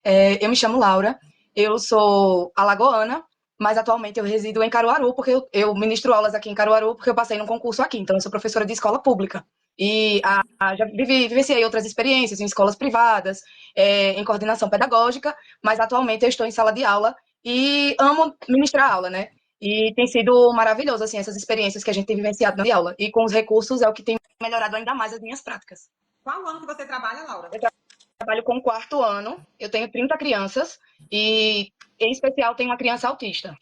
Eu me chamo Laura, eu sou alagoana, mas atualmente eu resido em Caruaru, porque eu ministro aulas aqui em Caruaru, porque eu passei num concurso aqui, então eu sou professora de escola pública. E já vivenciei outras experiências em escolas privadas, em coordenação pedagógica, mas atualmente eu estou em sala de aula e amo ministrar aula, né? E tem sido maravilhoso, assim, essas experiências que a gente tem vivenciado na aula. E com os recursos é o que tem melhorado ainda mais as minhas práticas. Qual ano que você trabalha, Laura? Trabalho com o quarto ano, eu tenho 30 crianças e, em especial, tenho uma criança autista.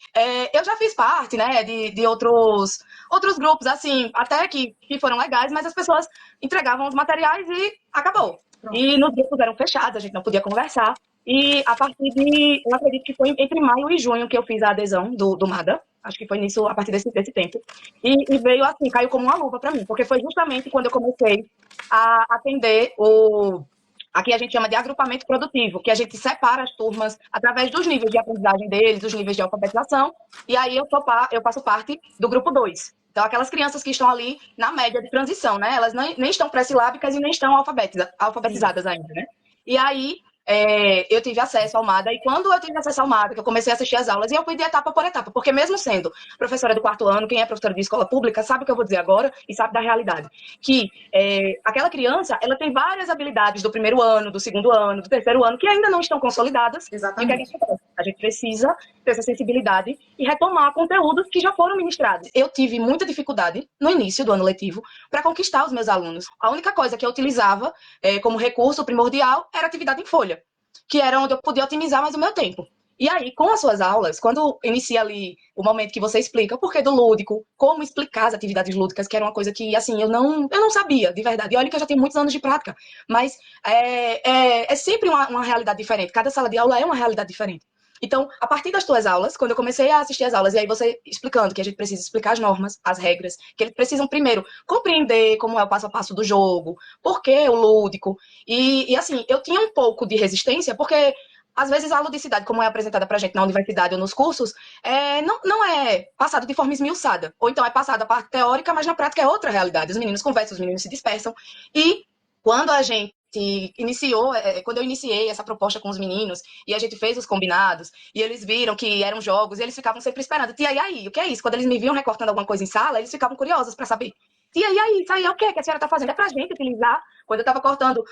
Eu já fiz parte, né, de outros grupos, assim, até que foram legais, mas as pessoas entregavam os materiais e acabou. Pronto. E nos grupos eram fechados, a gente não podia conversar. E a partir eu acredito que foi entre maio e junho que eu fiz a adesão do MADA. Acho que foi nisso, a partir desse tempo. E veio assim, caiu como uma luva para mim, porque foi justamente quando eu comecei a atender aqui a gente chama de agrupamento produtivo, que a gente separa as turmas através dos níveis de aprendizagem deles, dos níveis de alfabetização, e aí eu faço parte do grupo 2. Então, aquelas crianças que estão ali na média de transição, né? Elas nem estão pré-silábicas e nem estão Sim. alfabetizadas ainda, né? E aí, eu tive acesso ao MADA, e quando eu tive acesso ao MADA, que eu comecei a assistir as aulas, e eu fui de etapa por etapa, porque mesmo sendo professora do quarto ano, quem é professora de escola pública sabe o que eu vou dizer agora e sabe da realidade. Que aquela criança, ela tem várias habilidades do primeiro ano, do segundo ano, do terceiro ano, que ainda não estão consolidadas, e o que a Exatamente. gente faz? A gente precisa ter essa sensibilidade e retomar conteúdos que já foram ministrados. Eu tive muita dificuldade no início do ano letivo para conquistar os meus alunos. A única coisa que eu utilizava como recurso primordial era atividade em folha, que era onde eu podia otimizar mais o meu tempo. E aí, com as suas aulas, quando inicia ali o momento que você explica o porquê do lúdico, como explicar as atividades lúdicas, que era uma coisa que, assim, eu não sabia, de verdade. E olha que eu já tenho muitos anos de prática, mas é sempre uma realidade diferente. Cada sala de aula é uma realidade diferente. Então, a partir das tuas aulas, quando eu comecei a assistir as aulas, e aí você explicando que a gente precisa explicar as normas, as regras, que eles precisam primeiro compreender como é o passo a passo do jogo, por que o lúdico. E assim, eu tinha um pouco de resistência, porque às vezes a ludicidade, como é apresentada pra gente na universidade ou nos cursos, não é passado de forma esmiuçada. Ou então é passada a parte teórica, mas na prática é outra realidade. Os meninos conversam, os meninos se dispersam. E quando a gente iniciou, quando eu iniciei essa proposta com os meninos e a gente fez os combinados e eles viram que eram jogos e eles ficavam sempre esperando. Tia, e aí? O que é isso? Quando eles me viam recortando alguma coisa em sala, eles ficavam curiosos para saber. Tia, e aí? Isso aí é o que a senhora está fazendo? É para a gente utilizar. Quando eu estava cortando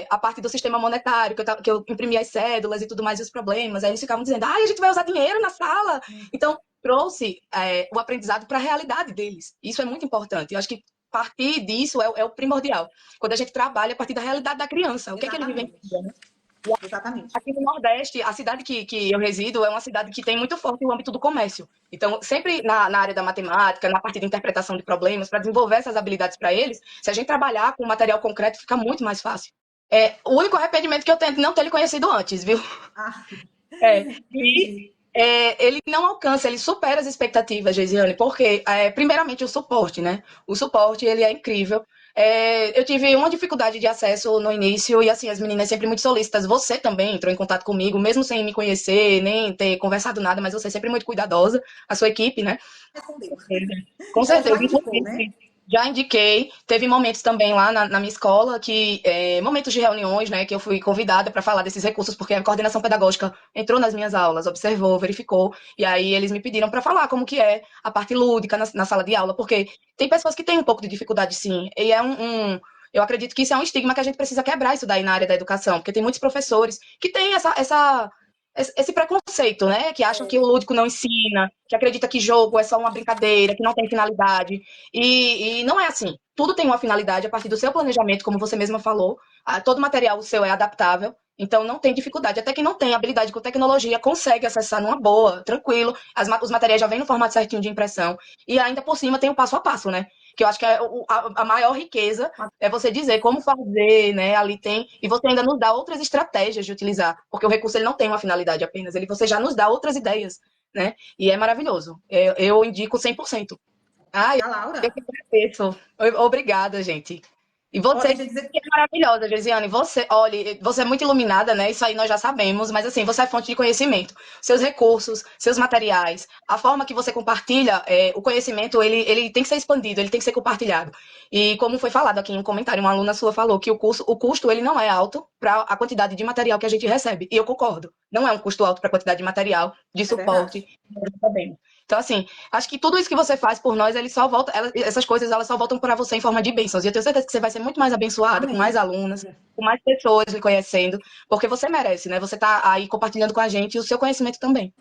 a parte do sistema monetário, que eu imprimia as cédulas e tudo mais, e os problemas, aí eles ficavam dizendo, a gente vai usar dinheiro na sala. Então, trouxe o aprendizado para a realidade deles. Isso é muito importante. Eu acho que partir disso é o primordial. Quando a gente trabalha a partir da realidade da criança, o que é que ele vivencia, Exatamente. né? Exatamente. Aqui no Nordeste, a cidade que eu resido é uma cidade que tem muito forte o âmbito do comércio. Então, sempre na área da matemática, na parte de interpretação de problemas, para desenvolver essas habilidades para eles, se a gente trabalhar com material concreto, fica muito mais fácil. O único arrependimento que eu tenho é de não ter lhe conhecido antes, viu? Ah, É, e entendi. ele não alcança, ele supera as expectativas, Geisiane, porque, primeiramente, o suporte, né? O suporte, ele é incrível. Eu tive uma dificuldade de acesso no início e, assim, as meninas sempre muito solícitas. Você também entrou em contato comigo, mesmo sem me conhecer, nem ter conversado nada, mas você é sempre muito cuidadosa, a sua equipe, né? Respondeu. Com Ela certeza, já indicou, né? inclusive, já indiquei. Teve momentos também lá na minha escola, momentos de reuniões, né, que eu fui convidada para falar desses recursos, porque a coordenação pedagógica entrou nas minhas aulas, observou, verificou, e aí eles me pediram para falar como que é a parte lúdica na sala de aula, porque tem pessoas que têm um pouco de dificuldade, sim, e eu acredito que isso é um estigma que a gente precisa quebrar isso daí na área da educação, porque tem muitos professores que têm esse preconceito, né? Que acham que o lúdico não ensina, que acredita que jogo é só uma brincadeira, que não tem finalidade. E não é assim. Tudo tem uma finalidade a partir do seu planejamento, como você mesma falou. Todo material seu é adaptável, então não tem dificuldade. Até quem não tem habilidade com tecnologia consegue acessar numa boa, tranquilo. Os materiais já vêm no formato certinho de impressão. E ainda por cima tem o passo a passo, né? Que eu acho que é a maior riqueza é você dizer como fazer, né? Ali tem, e você ainda nos dá outras estratégias de utilizar, porque o recurso ele não tem uma finalidade apenas, você já nos dá outras ideias, né? E é maravilhoso. Eu indico 100%. Ah, A Laura, eu que agradeço. Obrigada, gente. E ó, você deixa eu dizer. é maravilhosa, Gesiane. Você, olha, você é muito iluminada, né? Isso aí nós já sabemos, mas assim, você é fonte de conhecimento. Seus recursos, seus materiais, a forma que você compartilha, o conhecimento, ele tem que ser expandido, ele tem que ser compartilhado. E como foi falado aqui em um comentário, uma aluna sua falou que o custo, ele não é alto, para a quantidade de material que a gente recebe. E eu concordo. Não é um custo alto para a quantidade de material, de suporte. Então, assim, acho que tudo isso que você faz por nós, ele só volta, essas coisas elas só voltam para você em forma de bênçãos. E eu tenho certeza que você vai ser muito mais abençoada, Amém. com mais alunas, com mais pessoas lhe conhecendo, porque você merece, né? Você tá aí compartilhando com a gente o seu conhecimento também.